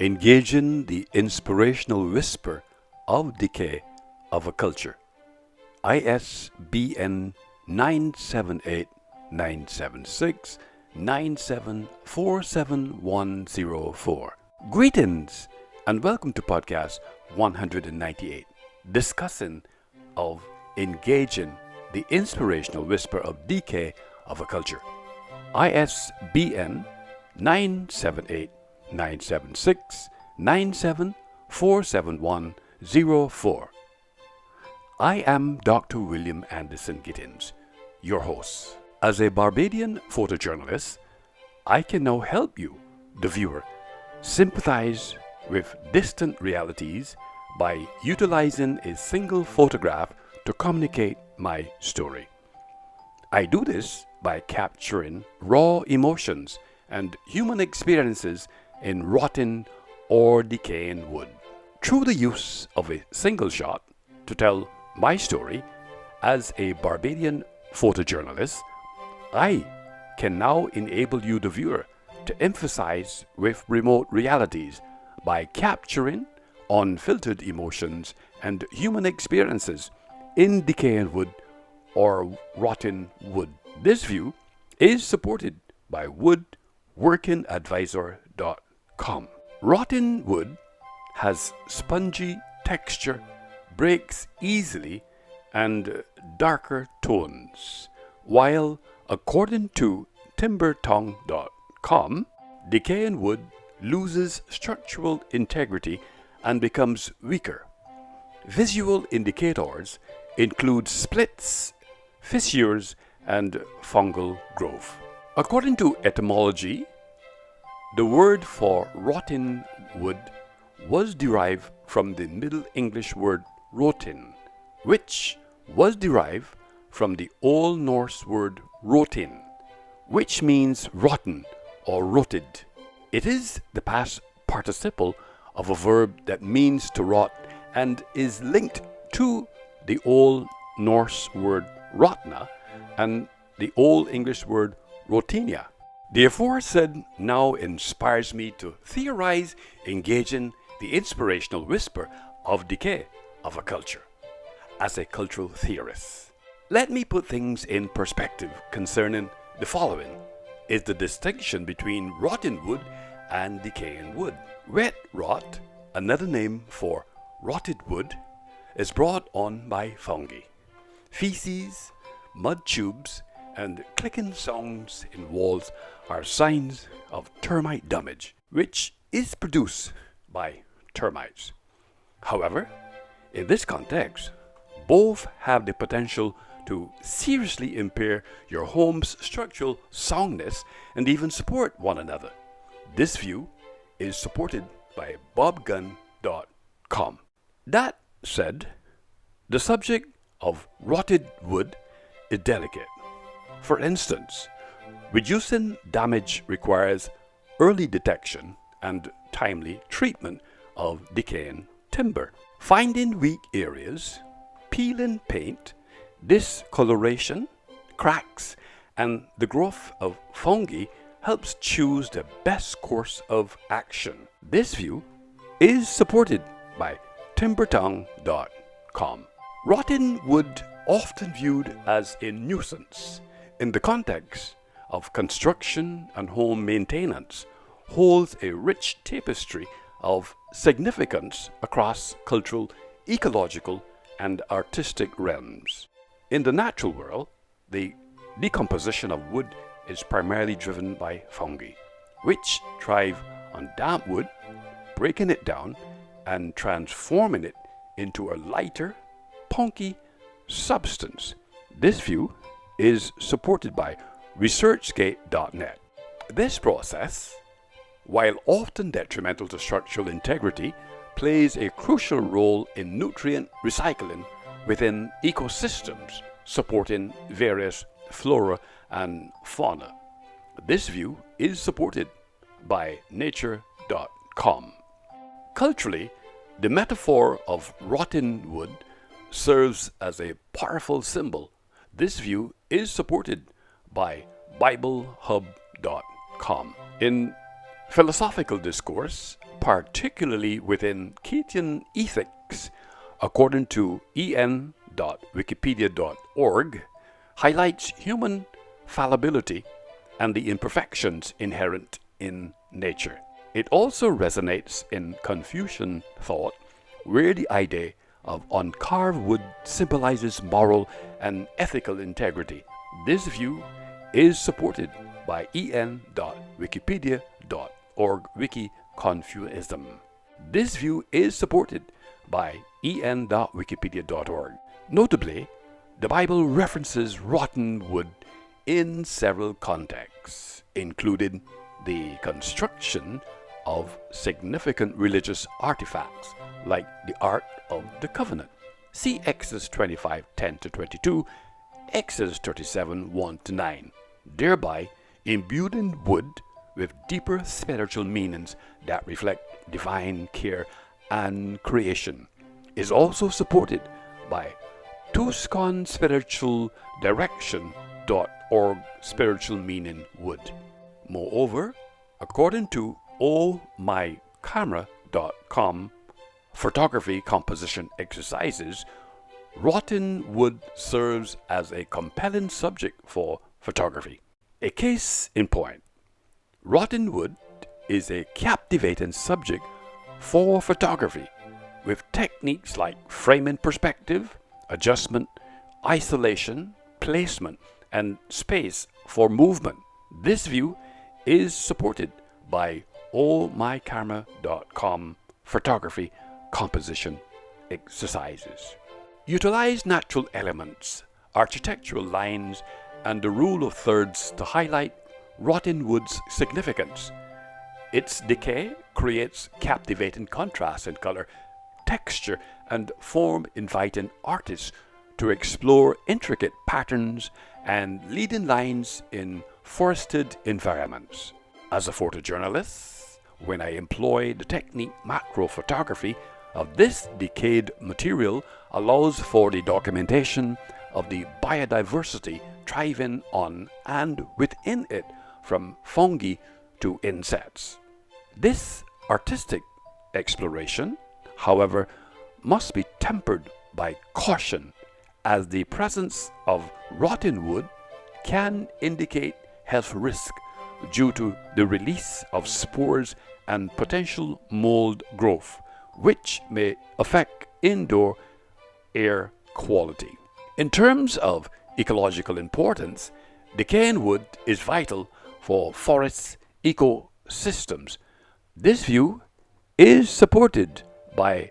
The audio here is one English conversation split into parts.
engaging the inspirational whisper of decay of a culture. ISBN 978 976 9747104. Greetings and welcome to podcast 198, discussing of engaging the inspirational whisper of decay of a culture. ISBN 978 976 9747104. I am Dr. William Anderson Gittens, your host. As a Barbadian photojournalist, I can now help you, the viewer, sympathize with distant realities by utilizing a single photograph to communicate my story. I do this by capturing raw emotions and human experiences in rotten or decaying wood. Through the use of a single shot to tell my story as a Barbadian photojournalist, I can now enable you, the viewer, to emphasize with remote realities by capturing unfiltered emotions and human experiences in decaying wood or rotten wood. This view is supported by woodworkingadvisor.com. Rotten wood has spongy texture, breaks easily, and darker tones, while according to timbertongue.com, decaying wood loses structural integrity and becomes weaker. Visual indicators include splits, fissures, and fungal growth. According to etymology, the word for rotten wood was derived from the Middle English word rotin, which was derived from the Old Norse word rotin, which means rotten or rotted. It is the past participle of a verb that means to rot and is linked to the Old Norse word rotna and the Old English word rotinia. The aforesaid now inspires me to theorize engaging the inspirational whisper of decay of a culture. As a cultural theorist, let me put things in perspective concerning the following is the distinction between rotten wood and decaying wood. Wet rot, another name for rotted wood, is brought on by fungi. Feces, mud tubes, and clicking sounds in walls are signs of termite damage, which is produced by termites. However, in this context, both have the potential to seriously impair your home's structural soundness and even support one another. This view is supported by bobgun.com. That said, the subject of rotted wood is delicate. For instance, reducing damage requires early detection and timely treatment of decaying timber. Finding weak areas, peeling paint, discoloration, cracks, and the growth of fungi helps choose the best course of action. This view is supported by timbertongue.com. Rotten wood, often viewed as a nuisance in the context of construction and home maintenance, holds a rich tapestry of significance across cultural, ecological, and artistic realms. In the natural world, the decomposition of wood is primarily driven by fungi, which thrive on damp wood, breaking it down and transforming it into a lighter, punky substance. This view is supported by researchgate.net. This process, while often detrimental to structural integrity, plays a crucial role in nutrient recycling within ecosystems, supporting various flora and fauna. This view is supported by nature.com. Culturally, the metaphor of rotten wood serves as a powerful symbol. This view is supported by BibleHub.com. In Philosophical discourse, particularly within Kantian ethics, according to en.wikipedia.org, highlights human fallibility and the imperfections inherent in nature. It also resonates in Confucian thought, where the idea of uncarved wood symbolizes moral and ethical integrity. This view is supported by en.wikipedia.org wiki Confucianism. This view is supported by en.wikipedia.org. Notably, the Bible references rotten wood in several contexts, including the construction of significant religious artifacts like the Ark of the Covenant. See Exodus 25:10-22, Exodus 37:1-9, thereby imbuing wood with deeper spiritual meanings that reflect divine care and creation. Is also supported by Tuscan Spiritual Direction.org spiritual meaning wood. Moreover, according to ohmycamera.com photography composition exercises, rotten wood serves as a compelling subject for photography. A case in point, rotten wood is a captivating subject for photography, with techniques like framing perspective, adjustment, isolation, placement, and space for movement. This view is supported by ohmycamera.com photography composition exercises. Utilize natural elements, architectural lines, and the rule of thirds to highlight rotten wood's significance. Its decay creates captivating contrast in color, texture, and form, inviting artists to explore intricate patterns and leading lines in forested environments. As a photojournalist, when I employ the technique macro photography of this decayed material allows for the documentation of the biodiversity thriving on and within it, from fungi to insects. This artistic exploration, however, must be tempered by caution, as the presence of rotten wood can indicate health risk due to the release of spores and potential mold growth, which may affect indoor air quality. In terms of ecological importance, decaying wood is vital for forest ecosystems. This view is supported by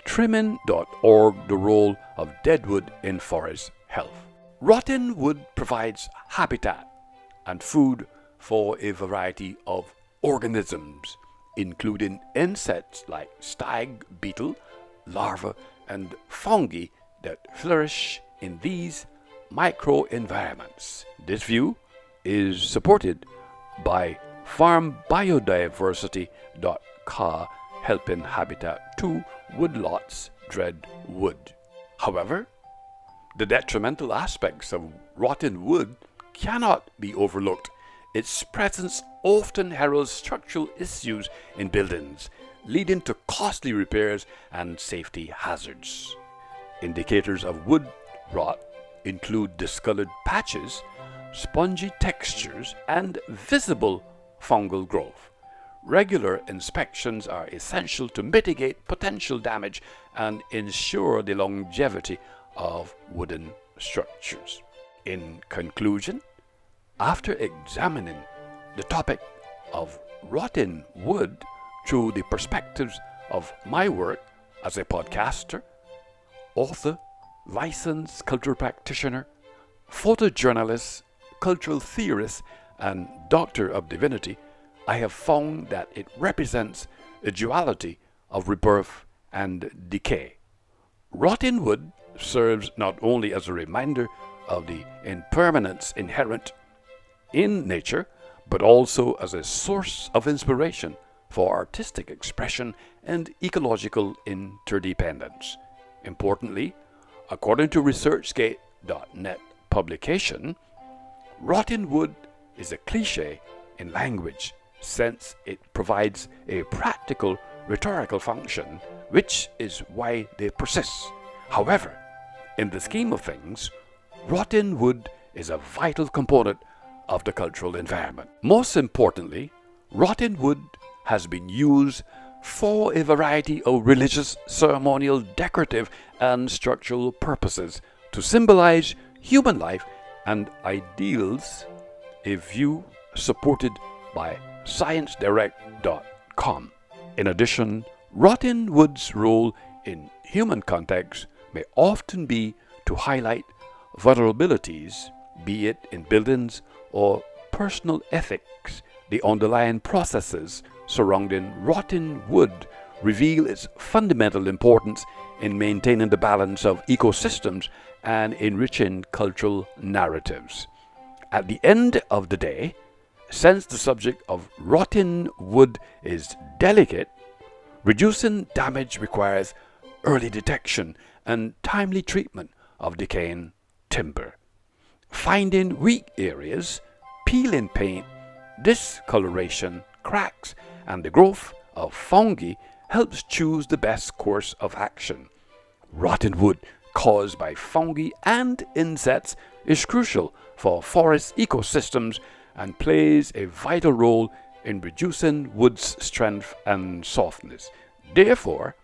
trimming.org, the role of deadwood in forest health. Rotten wood provides habitat and food for a variety of organisms, including insects like stag beetle, larvae, and fungi that flourish in these microenvironments. This view is supported by farmbiodiversity.ca, helping habitat to woodlots dread wood. However, the detrimental aspects of rotten wood cannot be overlooked. Its presence often heralds structural issues in buildings, leading to costly repairs and safety hazards. Indicators of wood rot include discolored patches, spongy textures, and visible fungal growth. Regular inspections are essential to mitigate potential damage and ensure the longevity of wooden structures. In conclusion, after examining the topic of rotten wood through the perspectives of my work as a podcaster, author, licensed cultural practitioner, photojournalist, cultural theorist, and doctor of divinity, I have found that it represents a duality of rebirth and decay. Rotten wood serves not only as a reminder of the impermanence inherent in nature, but also as a source of inspiration for artistic expression and ecological interdependence. Importantly, according to ResearchGate.net publication, rotten wood is a cliche in language since it provides a practical rhetorical function, which is why they persist. However, in the scheme of things, rotten wood is a vital component of the cultural environment. Most importantly, rotten wood has been used for a variety of religious, ceremonial, decorative, and structural purposes to symbolize human life and ideals, a view supported by ScienceDirect.com. In addition, rotten wood's role in human context may often be to highlight vulnerabilities, be it in buildings or personal ethics. The underlying processes surrounding rotten wood reveal its fundamental importance in maintaining the balance of ecosystems and enriching cultural narratives. At the end of the day, since the subject of rotten wood is delicate, reducing damage requires early detection and timely treatment of decaying timber. Finding weak areas, peeling paint, discoloration, cracks, and the growth of fungi helps choose the best course of action. Rotten wood caused by fungi and insects is crucial for forest ecosystems and plays a vital role in reducing wood's strength and softness. Therefore,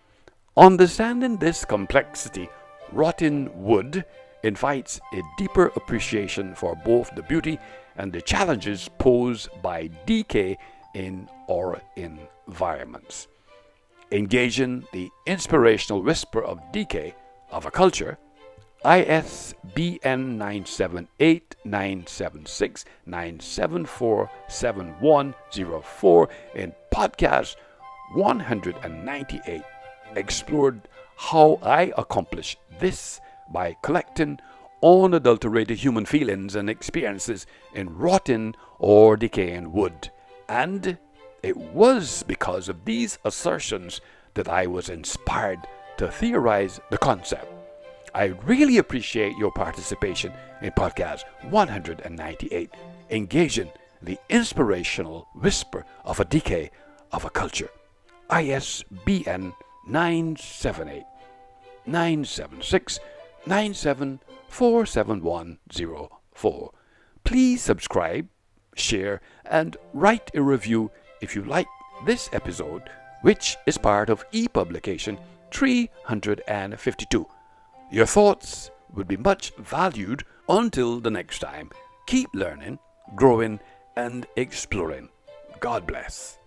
understanding this complexity, rotten wood invites a deeper appreciation for both the beauty and the challenges posed by decay in our environments. Engaging the inspirational whisper of decay of a culture, ISBN 978-976-9747104 in podcast 198 explored how I accomplished this by collecting unadulterated human feelings and experiences in rotten or decaying wood. And it was because of these assertions that I was inspired to theorize the concept. I really appreciate your participation in podcast 198, engaging the inspirational whisper of a decay of a culture. ISBN 978-976-9747104. Please subscribe, share, and write a review if you like this episode, which is part of e-publication 352. Your thoughts would be much valued. Until the next time, keep learning, growing, and exploring. God bless.